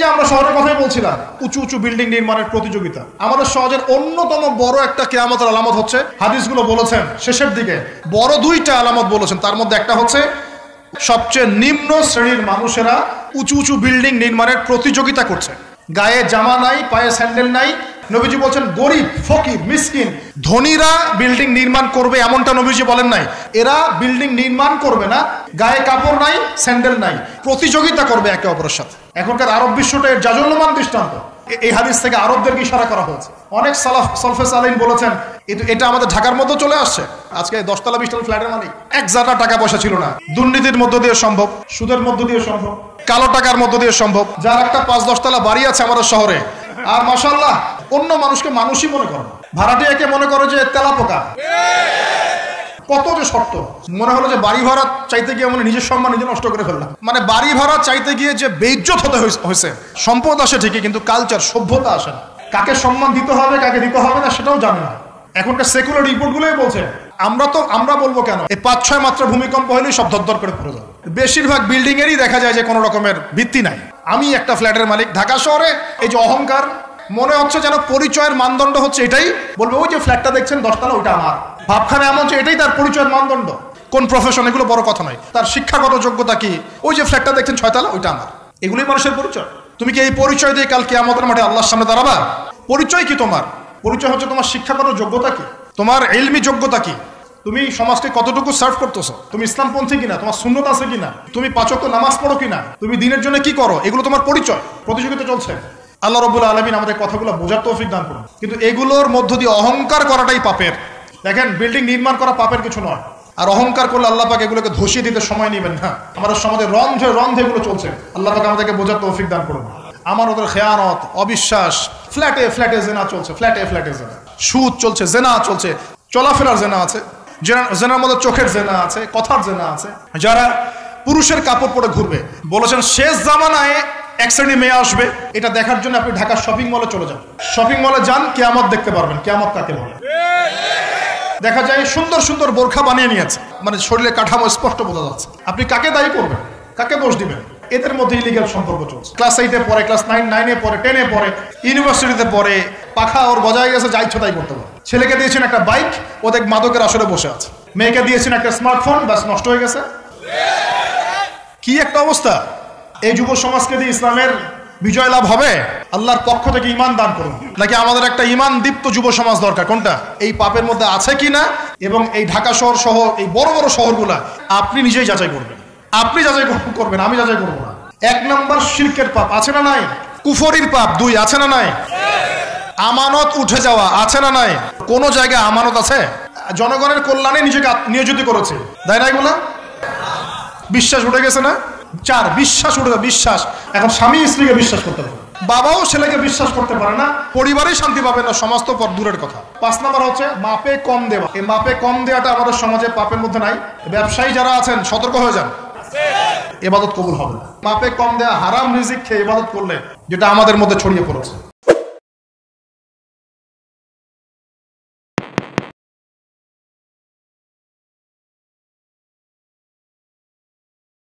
যে আমরা শহরের কথাই বলছিলাম, উঁচু উঁচু বিল্ডিং নির্মাণের প্রতিযোগিতা। আমাদের সমাজের অন্যতম বড় একটা কিয়ামতের আলামত হচ্ছে, হাদিসগুলো বলেছেন শেষের দিকে বড় দুইটা আলামত বলেছেন, তার মধ্যে একটা হচ্ছে সবচেয়ে নিম্ন শ্রেণীর মানুষেরা উঁচু উঁচু বিল্ডিং নির্মাণের প্রতিযোগিতা করছে। গায়ে জামা নাই, পায়ে স্যান্ডেল নাই। নবীজি বলছেন গরিব, ফকির, মিসকিন, ধনীরা বিল্ডিং নির্মাণ করবে এমনটা নবীজি বলেন নাই। এরা বিল্ডিং নির্মাণ করবে না, গায়ে কাপড় নাই, স্যান্ডেল নাই, প্রতিযোগিতা করবে একে অপরের সাথে। এখনকার আরব বিশ্বটা এর জাজল্যমান দৃষ্টান্ত। এই হাদিস থেকে আরবদেরকে ইশারা করা হয়েছে। অনেক সলফে সালেহিন বলেছেন এটা আমাদের ঢাকার মধ্যে চলে আসছে। আজকে 10 তলা 20 তলা ফ্ল্যাটের মালিক, এক জায়গা টাকা পয়সা ছিল না, দুর্নীতির মধ্য দিয়ে সম্ভব, সুদের মধ্য দিয়ে সম্ভব, কালো টাকার মধ্য দিয়ে সম্ভব। যার একটা 5-10 তলা বাড়ি আছে আমাদের শহরে, আর মাশাআল্লাহ অন্য মানুষকে মানুষই মনে করে না, ভাড়াটিয়াকে মনে করে যে তেলাপোকা। কত যে শর্ত, মনে হলো যে বাড়ি ভাড়া চাইতে গিয়ে মানে নিজের সম্মান নিজে নষ্ট করে ফেললাম। মানে বাড়ি ভাড়া চাইতে গিয়ে যে বেইজ্জত হতে হয়েছে। সম্পদ আসে ঠিকই, কিন্তু কালচার, সভ্যতা আসে না। কাকে সম্মান দিতে হবে, কাকে দিতে হবে না সেটাও জানে না। এখনকার সেকুলার রিপোর্টগুলোই বলছে আমরা বলবো কেন, এই 5-6 মাত্রা ভূমিকম্প হলেই সব দরদর করে পড়ে যাবে। বেশিরভাগ বিল্ডিং এরই দেখা যায় যে কোনো রকমের ভিত্তি নাই। আমি একটা ফ্ল্যাটের মালিক ঢাকা শহরে, এই যে অহংকার, মনে হচ্ছে যেন পরিচয়ের মানদণ্ড হচ্ছে এটাই। বলবে ওই যে ফ্ল্যাটটা দেখছেন 10 তলা, ওইটা আমার। ভাবখানে এমন যে এটাই তার পরিচয়ের মানদণ্ড। কোন প্রফেশন, এগুলো বড় কথা নয়, তার শিক্ষাগত যোগ্যতা কি, ওই যে ফ্ল্যাটটা দেখছেন 6 তলা, ওইটা আমার। এগুলোই মানুষের পরিচয়। তুমি কি এই পরিচয় দিয়ে কাল কিয়ামতের মাঠে আল্লাহর সামনে দাঁড়াবা? পরিচয় কি তোমার? পরিচয় হচ্ছে তোমার শিক্ষাগত যোগ্যতা কি, তোমার ইলমি যোগ্যতা কি, তুমি সমাজকে কতটুকু সার্ভ করতেছো, তুমি ইসলামপন্থী কিনা, তোমার সুন্নত আছে কিনা, তুমি 5 ওয়াক্ত নামাজ পড়ো কিনা, তুমি দিনের জন্য কি করো, এগুলো তোমার পরিচয়। প্রতিযোগিতা চলছে। আল্লাহ রাব্বুল আলামিন আমাদের কথাগুলো বোঝার তৌফিক দান করুন। কিন্তু এগুলোর মধ্য দিয়ে অহংকার করাটাই পাপের। দেখেন, বিল্ডিং নির্মাণ করা পাপের কিছু নয়, আর অহংকার করলে আল্লাহ পাক এগুলোকে ধসিয়ে দিতে সময় নেবেন না। আমাদের সমাজে রন্ধে রন্ধে এগুলো চলছে। আল্লাহ পাক আমাদেরকে বোঝার তৌফিক দান করুন। আমার ওদের খেয়ানত, অবিশ্বাস, ফ্ল্যাটে ফ্ল্যাটে জেনা চলছে, ফ্ল্যাটে ফ্ল্যাটে জেনা, সুদ চলছে, জেনা চলছে, চলাফেরার জেনা আছে, জেনার মধ্যে চোখের জেনা আছে, কথার জেনা আছে। যারা পুরুষের কাপড় পরে ঘুরবে, বলেছেন শেষ জামানায় এক শ্রেণী মেয়ে আসবে, এটা দেখার জন্য আপনি ঢাকার শপিং মলে চলে যান। শপিং মলে যান, কিয়ামত দেখতে পারবেন। কিয়ামত কাকে বলে? দেখা যায় সুন্দর সুন্দর বোরখা বানিয়ে নিয়েছে, মানে শরীরের কাঠামো স্পষ্ট বোঝা যাচ্ছে। আপনি কাকে দায়ী করবেন, কাকে দোষ দিবেন? এদের মধ্যে ইলিগাল সম্পর্ক চলছে। ক্লাস 8-এ পড়ে, ক্লাস 9-এ পড়ে, 10-এ পড়ে, ইউনিভার্সিটিতে পড়ে, পাখা ওর বজায় গেছে, যা ইচ্ছা তাই করতে পারে। ছেলেকে দিয়েছেন একটা বাইক, ও দেখ মাদকের আসরে বসে আছে। মেয়েকে দিয়েছেন একটা স্মার্টফোন, ব্যাস নষ্ট হয়ে গেছে। কি একটা অবস্থা! এই যুব সমাজকে দিয়ে ইসলামের বিজয় লাভ হবে? আল্লাহর পক্ষ থেকে ঈমান দান করুন। নাকি আমাদের একটা ঈমান দীপ্ত যুব সমাজ দরকার? কোনটা? এই পাপের মধ্যে আছে কিনা, এবং এই ঢাকা শহর সহ এই বড় বড় শহরগুলা আপনি নিজেই যাচাই করবেন। আপনি যাচাই করবেন, আমি যাচাই করবো না। 1 নম্বর শিরকের পাপ আছে না নাই? কুফরির পাপ 2 আছে না নাই? আমানত উঠে যাওয়া আছে না নাই? কোন জায়গায় আমানত আছে? জনগণের কল্যাণে নিজেকে নিয়োজিত করেছে, তাই না? এগুলা বিশ্বাস উঠে গেছে না? 4 বিশ্বাস উঠে যাবে। বিশ্বাস, এখন স্বামী স্ত্রীকে বিশ্বাস করতে পারে, বাবাও ছেলেকে বিশ্বাস করতে পারে না, পরিবারেই শান্তি পাবে না, সমাজ তো দূরের কথা। 5 নম্বর হচ্ছে মাপে কম দেওয়া। এই মাপে কম দেওয়াটা আমাদের সমাজে পাপের মধ্যে নাই। ব্যবসায়ী যারা আছেন সতর্ক হয়ে যান, ইবাদত কবুল হবে না। মাপে কম দেওয়া, হারাম রিজিক খেয়ে ইবাদত করলে, যেটা আমাদের মধ্যে ছড়িয়ে পড়েছে।